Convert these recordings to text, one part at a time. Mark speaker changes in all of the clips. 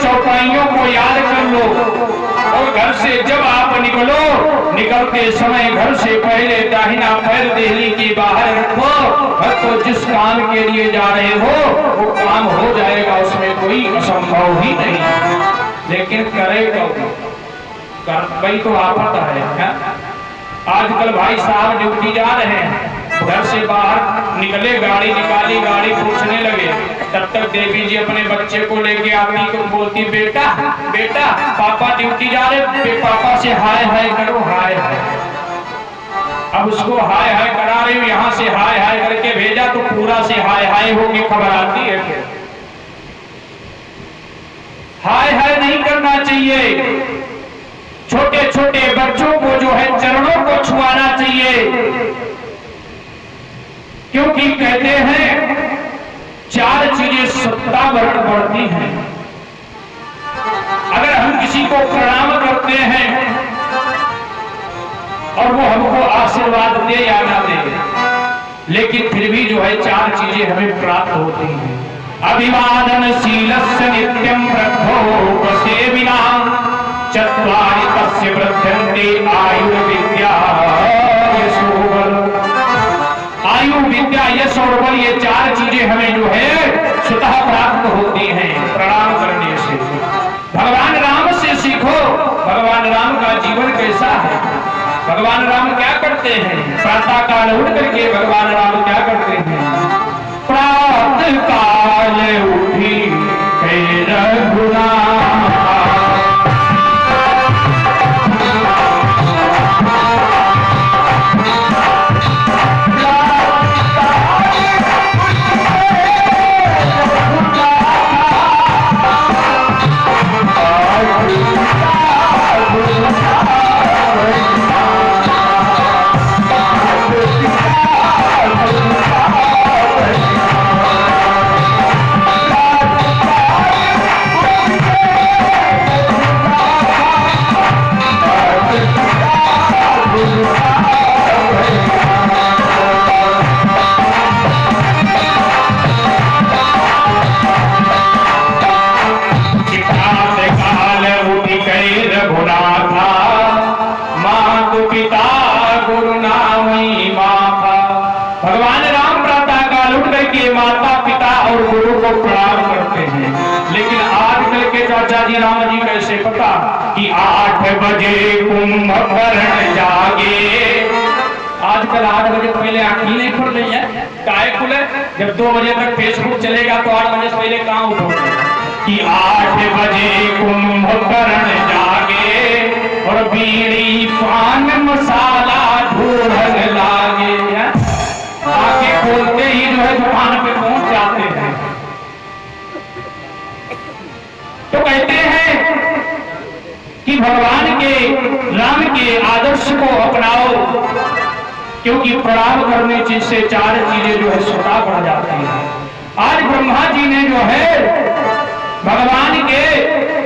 Speaker 1: चौपाइयों को याद कर लो और घर से जब आप निकलो, निकलते समय घर से पहले दाहिना पैर देहली के बाहर रखो। तो जिस काम के लिए जा रहे हो वो काम हो जाएगा, उसमें कोई असंभव ही नहीं। लेकिन करेगा भाई तो आपत है। आजकल भाई साहब ड्यूटी जा रहे हैं, घर से बाहर निकले, गाड़ी निकाली, गाड़ी पूछने लगे, तब तक देवी जी अपने बच्चे को लेके आती तो बोलती बेटा बेटा पापा ड्यूटी जा रहे, पापा से हाय हाय करो, हाय हाय। अब उसको हाय हाय करा रही हूँ, यहाँ से हाय हाय करके भेजा तो पूरा से हाय हाय होके खबर आती है। फिर हाय हाय नहीं करना चाहिए। छोटे छोटे बच्चों को जो है चरणों को छुआना चाहिए, क्योंकि कहते हैं 4 चीजें सत्ता बढ़ती हैं। अगर हम किसी को प्रणाम करते हैं और वो हमको आशीर्वाद दे या ना दे, लेकिन फिर भी जो है 4 चीजें हमें प्राप्त होती हैं। अभिवादनशीलस्य नित्यं वृद्धोपसेविना चत्वारि तस्य वृद्धन्ते आयुर्विद्या यशोबल। आयु विद्या यश और बल, ये 4 चीजें हमें जो है स्वतः प्राप्त होती हैं प्रणाम करने से। भगवान राम से सीखो, भगवान राम का जीवन कैसा है। भगवान राम क्या करते हैं, प्रातः काल उठ करके भगवान राम क्या करते हैं, प्रातः काल उठी रघुनाथ। भगवान राम प्रातः काल उठ करके माता पिता और गुरु को प्रणाम करते हैं। लेकिन आजकल के चाचा जी राम जी कैसे पता कि 8 बजे कुंभकर्ण जागे। आजकल 8 बजे पहले आंखें नहीं खुल रही है, काय खुले? जब 2 बजे तक फेसबुक चलेगा तो 8 बजे से पहले कहाँ उठोगे कि 8 बजे कुंभकर्ण जागे और बीड़ी पान मसाला ढूंढने लागे। आंखें खोलते ही जो है दुकान पे पहुंच जाते हैं। तो कहते हैं कि भगवान के राम के आदर्श को अपनाओ, क्योंकि प्रणाम करने से 4 चीजें जो है स्वतः बढ़ जाती हैं। आज ब्रह्मा जी ने जो है भगवान के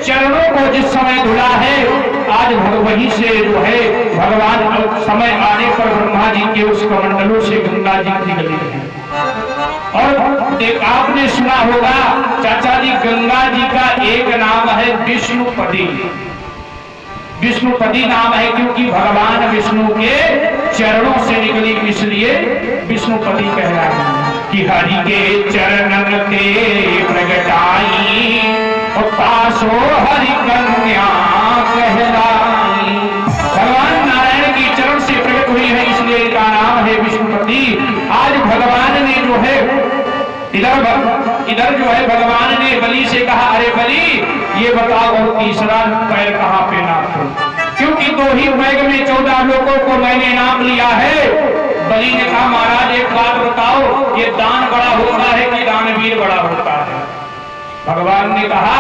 Speaker 1: चरणों को जिस समय धुला है, आज वहीं से जो है भगवान समय आने पर ब्रह्मा जी के उस कमंडलों से गंगा जी निकली है। और आपने सुना होगा चाचा जी, गंगा जी का एक नाम है विष्णुपदी। विष्णुपदी नाम है क्योंकि भगवान विष्णु के चरणों से निकली, इसलिए विष्णुपदी कहलाया कि हरि के चरणन ते प्रगटाई और पासो हरि कन्या कहलाई। भगवान नारायण के चरण से प्रकट हुई है, इसलिए इनका नाम है विष्णुपति। आज भगवान ने जो है इधर जो है भगवान ने बलि से कहा, अरे बलि ये बताओ तीसरा पैर कहाँ पे नापो, क्योंकि 2 ही बैग में 14 लोगों को मैंने नाम लिया है। बलि ने कहा महाराज एक बात बताओ, ये दान बड़ा होता है कि दानवीर बड़ा होता है? भगवान ने कहा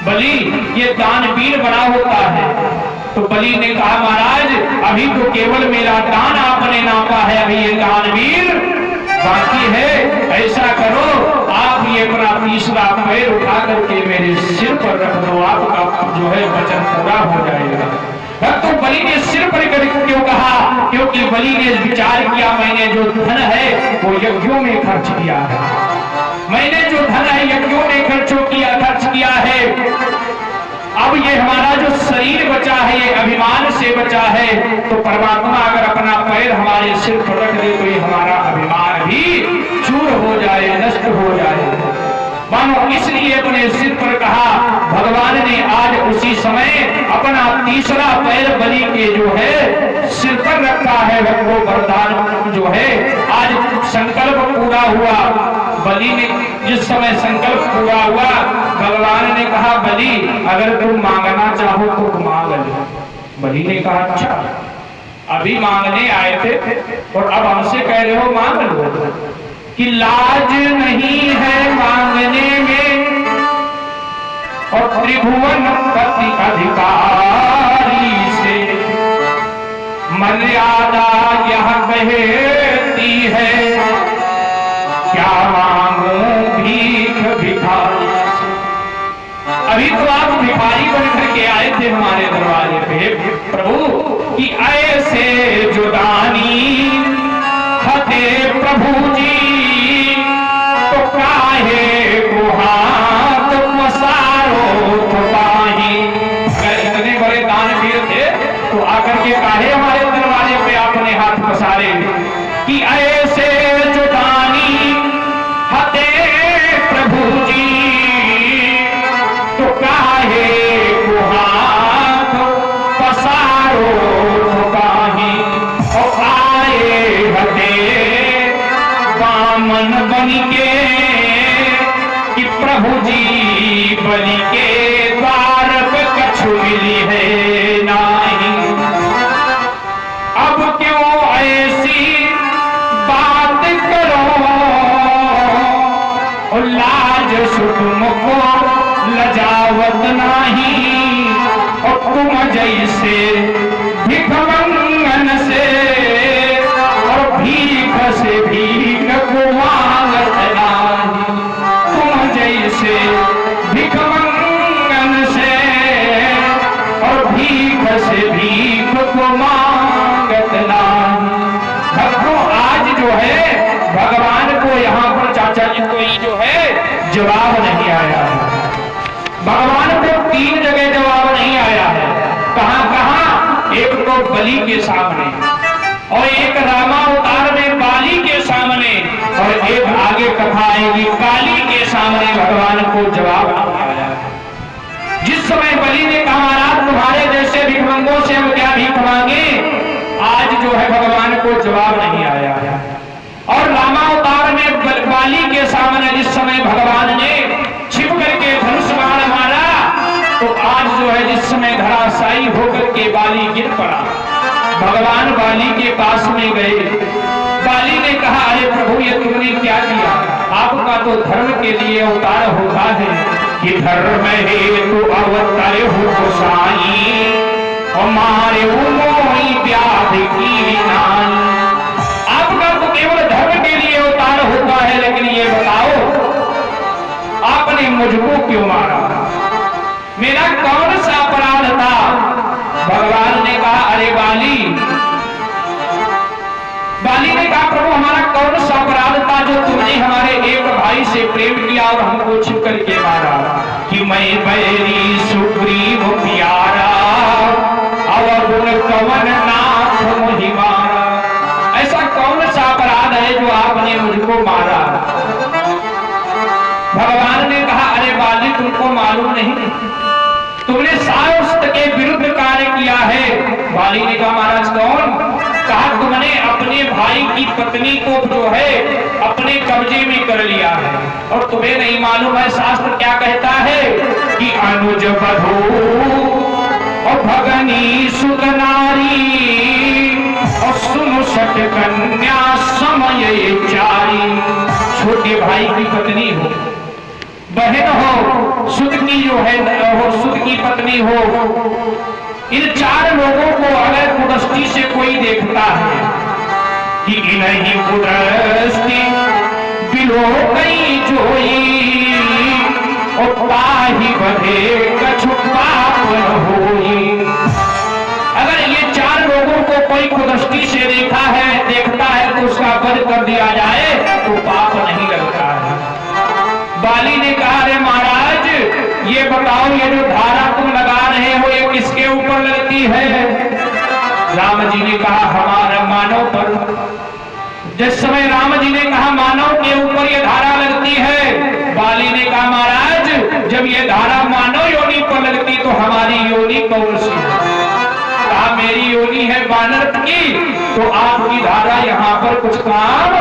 Speaker 1: बलि ये दानवीर बड़ा होता है, तो बलि ने कहा महाराज अभी तो केवल मेरा दान आपने नापा है, अभी ये दानवीर बाकी है। ऐसा करो आप ये अपना तीसरा पैर उठा करके मेरे सिर पर रख दो, आपका जो है वचन पूरा हो जाएगा। तो बलि ने सिर पर क्यों कहा? क्योंकि बलि ने विचार किया मैंने जो धन है वो यज्ञों में खर्च किया है, मैंने जो धन है यज्ञों में खर्च किया है। अब ये हमारा जो शरीर बचा है ये अभिमान से बचा है, तो परमात्मा अगर अपना पैर हमारे सिर पर रख दे तो ये हमारा अभिमान भी चूर हो जाए, नष्ट हो जाए। मानो इसलिए अपने सिर पर कहा। भगवान ने आज उसी समय अपना तीसरा पैर बलि के जो है सिर पर रखा है, वो वरदान जो है आज संकल्प पूरा हुआ। बलि ने जिस समय संकल्प पूरा हुआ भगवान ने कहा बलि अगर तुम मांगना चाहो तो मांग लो। बलि ने कहा अच्छा अभी मांगने आए थे और अब हमसे कह रहे हो मांग लो, कि लाज नहीं है मांगने में और त्रिभुवन पति अधिकारी से मर्यादा यह कहती है क्या मांगू भीख भिखारी। अभी तो आप भिखारी बनकर के आए थे हमारे दरवाजे पे प्रभु, कि ऐसे जो दानी हते प्रभु जी तो काहे को हाथ पसारो तो पाही। अगर इतने बड़े दानवीर थे तो आकर के काहे हमारे दरवाजे पे आपने हाथ पसारे। कि ऐसे जो दानी हते प्रभु जी तो काहे को हाथ पसारो तो पाही। और आए हते बामन बन के कि प्रभु जी बलि के द्वार पे कछु मिली है नहीं। अब क्यों ऐसी बात करो और लाज सुतुम को लजावत नहीं। और तुम जैसे भिखमंगन से और भीख से भीख को मांगत नहीं। तुम जैसे भिखमंगन से और भीख से भीख को मांगत नहीं। भक्तों आज जो है भगवान को यहाँ पर चाचा जी को ही जो है जवाब नहीं आया है। भगवान को 3 जगह जवाब नहीं आया है। कहां कहां? एक तो बलि के सामने और एक रामावतार में बाली के सामने और एक आगे कथा आएगी काली के सामने भगवान को जवाब नहीं आया। जिस समय बलि ने कहा महाराज तुम्हारे जैसे भिखमंगों से हम क्या भीख मांगे, आज जो है भगवान को जवाब नहीं आया। और रामावतार में बाली के सामने जिस समय भगवान ने छिप करके धनुष बाण मारा तो आज जो है जिस समय धराशायी होकर के बाली गिर पड़ा, भगवान बाली के पास में गए। बाली ने कहा अरे प्रभु ये तुमने क्या किया? आपका तो धर्म के लिए अवतार होता है कि धर्म हेतु अवतार हो गोसाई हमारे उमोई व्याध की नाई। आपका तो केवल धर्म के लिए अवतार होता है, लेकिन ये बताओ आपने मुझको क्यों मारा? मेरा कौन सा अपराध था? भगवान ने कहा अरे बाली ने कहा प्रभु हमारा कौन सा अपराध था जो तुमने हमारे एक भाई से प्रेम किया और हमको छिप करके मारा? कि मैं बैरी सुग्रीव प्यारा अवगुण कवन नाथ मोहि मारा। ऐसा कौन सा अपराध है जो आपने मुझको मारा? भगवान ने कहा अरे बाली तुमको मालूम नहीं, तुमने शास्त्र के विरुद्ध कार्य किया है। बाली ने कहा महाराज कौन? कहा तुमने अपने भाई की पत्नी को जो है अपने कब्जे में कर लिया है और तुम्हें नहीं मालूम है शास्त्र क्या कहता है कि अनुज बधू और भगनी सुत नारी और सुन सट कन्या समय चारी। छोटे भाई की पत्नी हो, बहन हो, सुत की जो है वो सुत की पत्नी हो, इन 4 नहीं कुदरती बिलो गई जोई और पाही बधे कछु पाप न होई। अगर ये चार लोगों को कोई कुदृष्टि से देखता है तो उसका वध कर दिया जाए तो पाप नहीं लगता है। बाली ने कहा, अरे महाराज ये बताओ, ये जो धारा तुम लगा रहे हो ये किसके ऊपर लगती है? राम जी ने कहा, हमारा मानव पर। जिस समय राम जी ने कहा मानव के ऊपर ये धारा लगती है, बाली ने कहा महाराज जब ये धारा मानव योनि पर लगती तो हमारी योनि कौन सी है? कहा मेरी योनि है वानर की, तो आपकी धारा यहाँ पर कुछ काम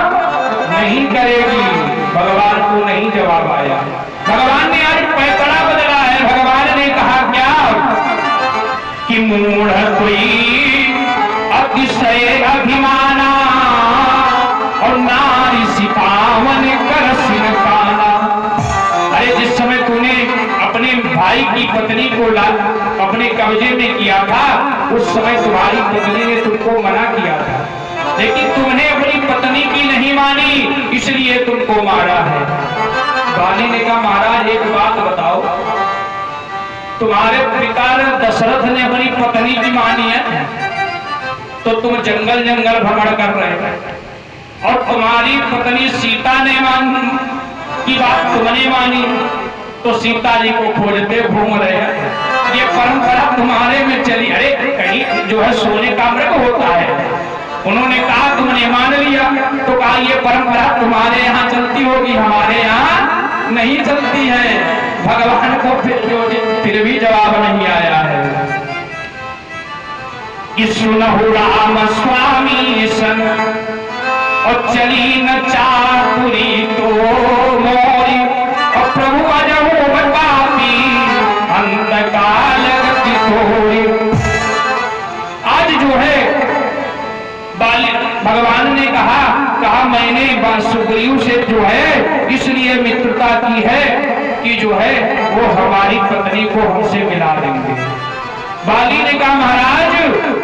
Speaker 1: नहीं करेगी। भगवान को नहीं जवाब आया। भगवान ने आज पैतरा बदला है। भगवान ने कहा क्या कि मूढ़ कोई अतिशय अभिमाना और नारी सिपावन कर सिर काना। अरे जिस समय तूने अपने भाई की पत्नी को अपने कब्जे में किया था उस समय तुम्हारी पत्नी ने तुमको मना किया था, लेकिन तुमने अपनी पत्नी की नहीं मानी इसलिए तुमको मारा है। बाली ने कहा महाराज एक बात बताओ, तुम्हारे पिता दशरथ ने अपनी पत्नी की मानी है तो तुम जंगल जंगल भ्रमण कर रहे हो, और तुम्हारी पत्नी सीता ने की बात तुमने मानी तो सीता जी को खोजते घूम रहे हैं। ये परंपरा तुम्हारे में चली। अरे कहीं जो है सोने का मृग होता है, उन्होंने कहा तुमने मान लिया तो कहा ये परंपरा तुम्हारे यहाँ चलती होगी, हमारे यहाँ नहीं चलती है। भगवान को फिर भी जवाब नहीं आया है कि सुनहु राम स्वामी सन और चली न चातुरी तो मोरी और प्रभु अजहु पापी अंतकाल गति थोड़ी। आज जो है भगवान ने कहा मैंने सुग्रीव से जो है इसलिए मित्रता की है कि जो है वो हमारी पत्नी को हमसे मिला देंगे। बाली ने कहा महाराज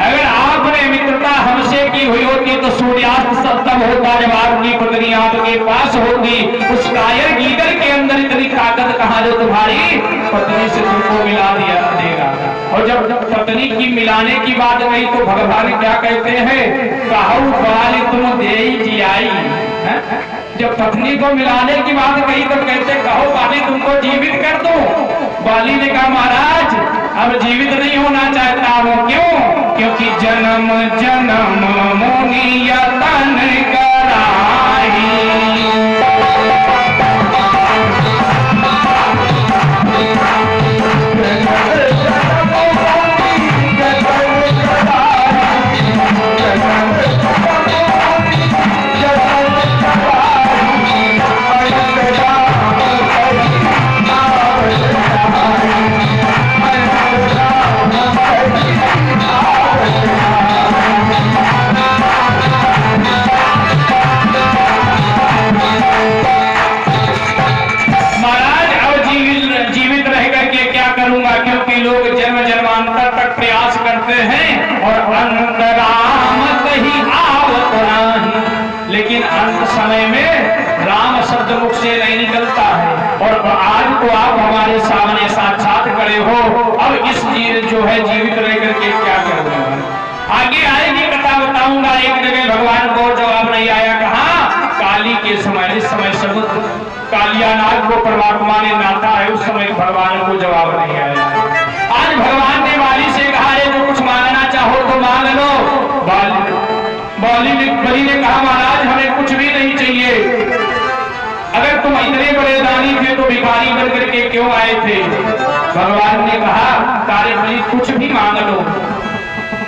Speaker 1: अगर आपने मित्रता हमसे की हुई होती तो सूर्यास्त तब होता जब आपकी पत्नी आपके पास होती। उस कायर गीदड़ के अंदर इतनी ताकत कहाँ जो तुम्हारी पत्नी से तुमको मिला दिया देगा। और जब पत्नी की मिलाने की बात कही तो भगवान क्या कहते हैं, कहु बाली तुम देई जियाई। जब पत्नी को मिलाने की बात कही तो कहते कहो बाली तुमको जीवित कर दो। बाली ने कहा महाराज अब जीवित नहीं होना चाहता हूं। क्यों? क्योंकि जन्म जन्म मुनि यतन कराही। क्योंकि लोग जन्म जन्मांतर तक प्रयास करते हैं और अंतराम कहीं आवत नहीं, लेकिन अंत समय में राम शब्द मुख से नहीं निकलता है। और आज तो आप हमारे सामने साक्षात खड़े हो, अब इस जो है जीवित रह करके क्या करूंगा। आगे आएगी कथा बताऊंगा। एक जगह भगवान को जवाब नहीं आया, कहा काली के समय, इस समय समुद्र कालियानाग को परमात्मा ने नाथा है, उस समय भगवान को जवाब नहीं आया। आज भगवान ने बाली से कहा है जो कुछ मांगना चाहो तो मांग लो। बलि ने कहा महाराज हमें कुछ भी नहीं चाहिए, अगर तुम इतने बड़े दानी थे तो भिखारी बन करके क्यों आए थे। भगवान ने कहा तारे बलि कुछ भी मांग लो।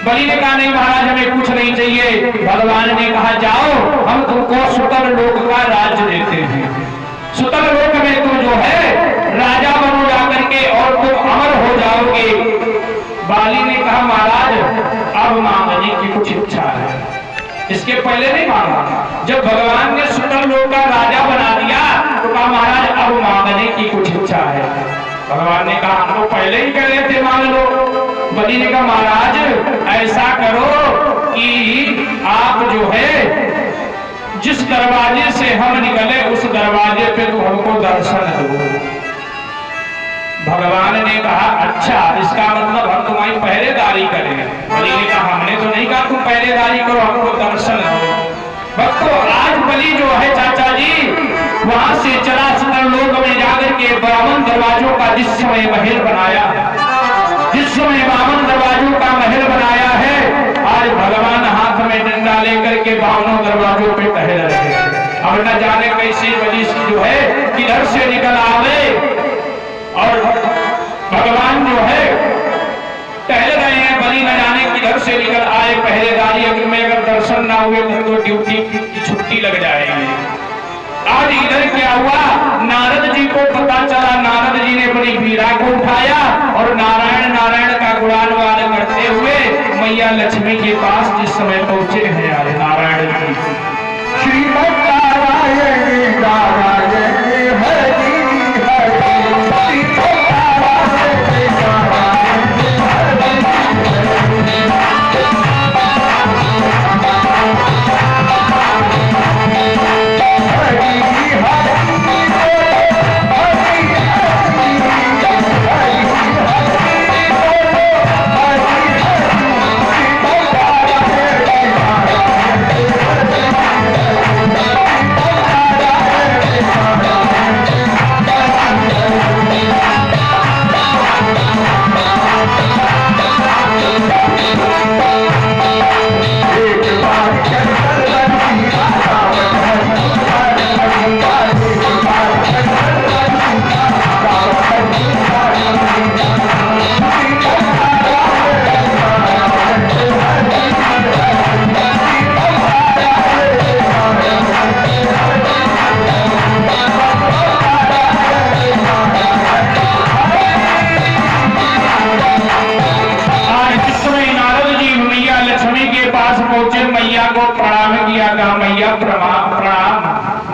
Speaker 1: बलि ने कहा नहीं महाराज हमें कुछ नहीं चाहिए। भगवान ने कहा जाओ हम तुमको सुतर लोक का राज्य देते हैं, सुतर लोक में तुम जो है राजा बनो जाकर के और तुम अमर हो जाओगे। बाली ने कहा महाराज अब मांगने की कुछ इच्छा है, इसके पहले नहीं मांगा। जब भगवान ने सुतर लोक का राजा बना दिया तो कहा महाराज अब मांगने की कुछ इच्छा है। भगवान ने कहा हम तो पहले ही कह रहे थे मांग लो। बलि ने कहा महाराज ऐसा करो कि आप जो है जिस दरवाजे से हम निकले उस दरवाजे पे तू हमको दर्शन दो। भगवान ने कहा अच्छा, इसका मतलब हम तुम्हारी पहरेदारी करेंगे। बलि ने कहा हमने तो नहीं कहा तुम पहरेदारी करो, हमको दर्शन दो। भक्तों, आज बलि जो है चाचा जी वहां से चराचर लोक में जाकर के 52 दरवाजों का जिस समय महल बनाया, जिस समय 52 दरवाजों का महल बनाया है, आज भगवान हाथ में डंडा लेकर के 52 दरवाजों पे टहल रहे हैं। अब न जाने कैसे बलि जो है किधर से निकल आवे और भगवान जो है टहल रहे हैं। बलि न जाने किधर से निकल आए। पहरेदारी अगर दर्शन ना हुए तो ड्यूटी की छुट्टी लग जाएगी। आज इधर क्या हुआ, नारद जी को पता चला। नारद जी ने बड़ी वीरा को उठाया और नारायण नारायण का गुणानुवाद करते हुए मैया लक्ष्मी के पास जिस समय पहुंचे हैं आए नारायण जी।
Speaker 2: श्रीमद् नारायण नारायण हरि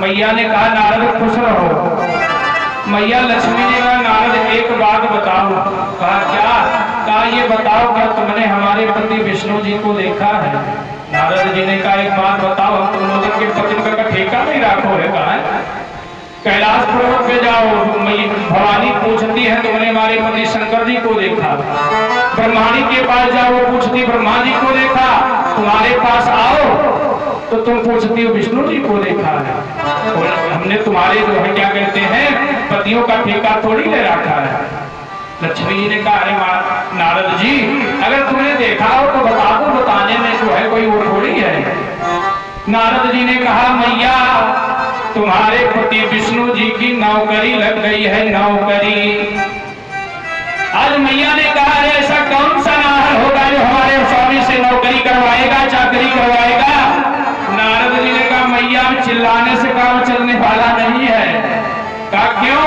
Speaker 1: मैया ने कहा नारद खुश रहो। मैया लक्ष्मी ने कहा नारद एक बात बताओ। कहा क्या? कहा ये बताओ क्या तुमने हमारे पति विष्णु जी को देखा है? नारद जी ने कहा एक बात बताओ, हम तुम लोगों के पति का ठेका नहीं रखो है। कहा कैलाश पर्वत पे जाओ, भवानी पूछती है तुमने हमारे पति शंकर जी को देखा। ब्रह्माणी के पास जाओ, वो पूछती ब्रह्मा जी को देखा। तुम्हारे पास आओ तो तुम पूछती हो विष्णु जी को देखा है। और हमने तुम्हारे जो है क्या कहते हैं पतियों का ठेका थोड़ी ले रखा है। लक्ष्मी जी ने कहा अरे नारद जी अगर तुमने देखा हो तो बता दो, बताने में जो है कोई वो थोड़ी है। नारद जी ने कहा मैया तुम्हारे पति विष्णु जी की नौकरी लग गई है, नौकरी। आज मैया ने कहा अरे ऐसा कौन सा नाहर होगा जो हमारे स्वामी से नौकरी करवाएगा, चाकरी करवाएगा? नारद जी ने कहा मैया चिल्लाने से काम चलने वाला नहीं है। कहा क्यों?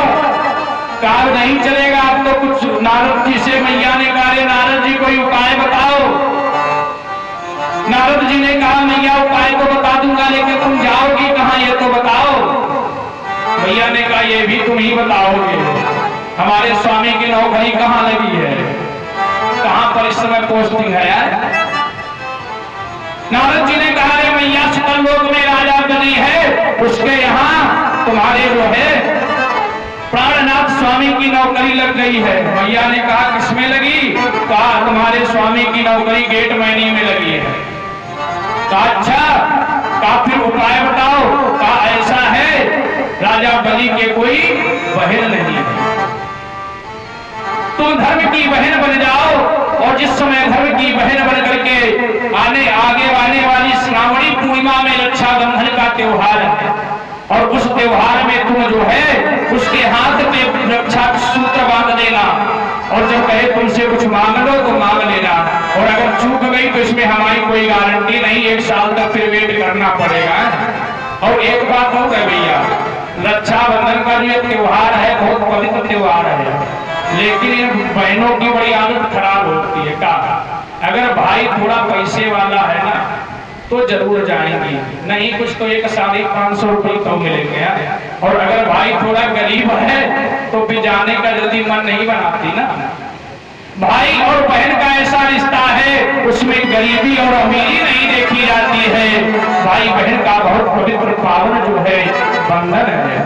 Speaker 1: काम नहीं चलेगा अब तो कुछ। नारद जी से मैया ने कहा नारद जी कोई उपाय बताओ। नारद जी ने कहा मैया उपाय तो बता दूंगा लेकिन तुम जाओगी कहाँ ये तो बताओ। मैया ने कहा ये भी तुम ही बताओगे। हमारे स्वामी की नौकरी कहाँ लगी है, कहाँ पर इस समय पोस्टिंग है यार? नारद जी ने कहा रे मैया सकल लोक में राजा बनी है, उसके यहाँ तुम्हारे जो है प्राणनाथ स्वामी की नौकरी लग गई है। मैया ने कहा किसमें लगी? कहा तुम्हारे स्वामी की नौकरी गेट मैनी में लगी है। कहा अच्छा, कहा फिर उपाय बताओ। कहा ऐसा है राजा बलि के कोई बहन नहीं है, तुम धर्म की बहन बन जाओ। और जिस समय धर्म की बहन बन करके आगे आने वाली श्रावणी पूर्णिमा में रक्षाबंधन का त्योहार है और उस त्योहार में तुम जो है उसके हाथ पे रक्षा सूत्र बांध देना और जब कहे तुमसे कुछ मांग लो तो मांग लेना। और अगर चूक गई तो इसमें हमारी कोई गारंटी नहीं, 1 साल तक फिर वेट करना पड़ेगा। और एक बात हो गई भैया, रक्षाबंधन का जो त्योहार है बहुत पवित्र त्योहार है, लेकिन इन बहनों की बड़ी आदत खराब होती है। का अगर भाई थोड़ा पैसे वाला है ना तो जरूर जाएंगे, नहीं कुछ तो 550 रुपये तो मिलेंगे। और अगर भाई थोड़ा गरीब है तो भी जाने का जल्दी मन नहीं बनाती ना। भाई और बहन का ऐसा रिश्ता है उसमें गरीबी और अमीरी नहीं देखी दी जाती है। भाई बहन का बहुत पवित्र पावन जो है बंधन है।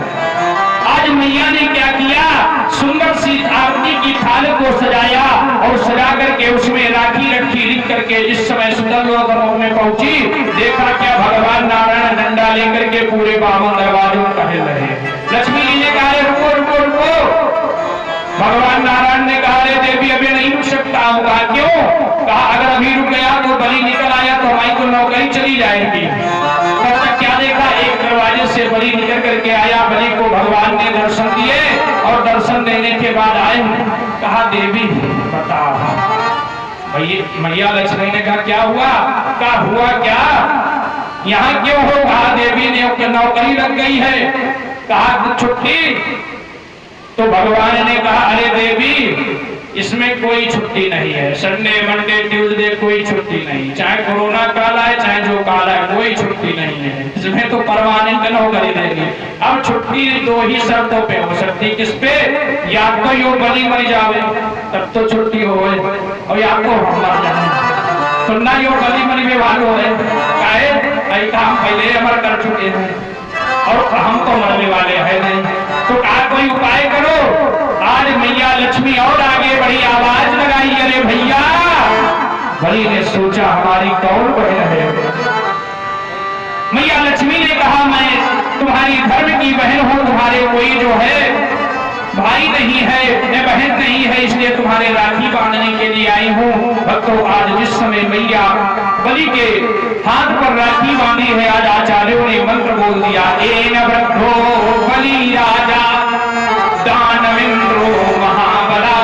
Speaker 1: आज मैया ने क्या किया, सुंदर सी आरती की थाल को सजाया और सजा करके उसमें राखी रखी, लिख करके जिस समय सुंदर लोग में पहुंची, देखा क्या भगवान नारायण डंडा लेकर के पूरे बावन दरवाजों में टहल रहे। लक्ष्मी जी ने कहा रुको रुको रुको। भगवान नारायण ने कहा रे देवी अभी नहीं रुक सकता हूँ। कहा क्यों? कहा अगर अभी रुक गया तो बलि निकल आया तो हमारी तो नौकरी चली जाएगी। तब तक क्या देखा, एक दरवाजे से बलि निकल करके आया। बलि को भगवान ने दर्शन दिए और दर्शन देने के बाद आए, कहा देवी बता। मैया लक्ष्मी ने कहा क्या हुआ? कहा हुआ क्या, यहाँ क्यों हो? कहा देवी ने नौकरी लग गई है। कहा छुट्टी? तो भगवान ने कहा अरे देवी इसमें कोई छुट्टी नहीं है, संडे मंडे ट्यूसडे कोई छुट्टी नहीं, चाहे कोरोना काल आए चाहे जो काल आए कोई छुट्टी नहीं है, इसमें तो परमानेंट नौकरी देगी। अब छुट्टी दो ही शर्तों पे हो सकती, किस पे? या तो यो बलि मर जावे तब तो छुट्टी हो, और या तो हम मर जाए। सुनना यो बलि मरी विभाग हो काहे ऐसा हम पहले अमर कर चुके हैं और हम तो मरने वाले हैं नहीं, तो आप कोई उपाय करो। आज मैया लक्ष्मी और आगे बढ़ी, आवाज लगाई अरे भैया। बलि ने सोचा हमारी कौन बहन है? मैया लक्ष्मी ने कहा मैं तुम्हारी धर्म की बहन हूं, तुम्हारे कोई जो है भाई नहीं है, मैं बहन नहीं है, इसलिए तुम्हारे राखी बांधने के लिए आई हूँ। भक्तों आज जिस समय मैया बलि के हाथ पर राखी बांधी है, आज आचार्यों ने मंत्र बोल दिया, एन वृद्धो बलि राजा दानवेन्द्रो महाबला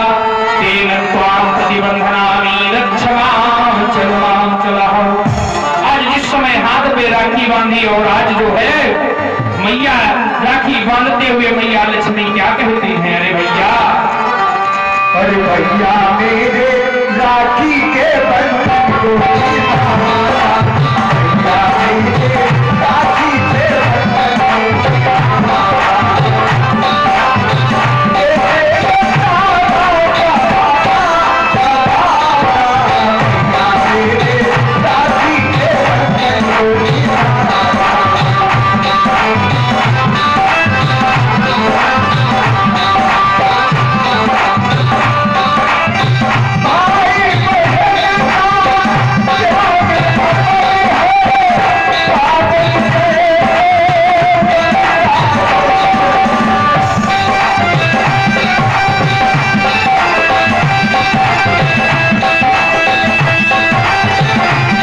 Speaker 1: तेन त्वां प्रतिबंधनामि रक्षमां चलमां चलह। आज जिस समय हाथ पे राखी बांधी और आज जो है मैया राखी बांधते हुए मैया लक्ष्मी क्या कहती हैं, अरे भैया
Speaker 2: मेरे राखी के बंधन को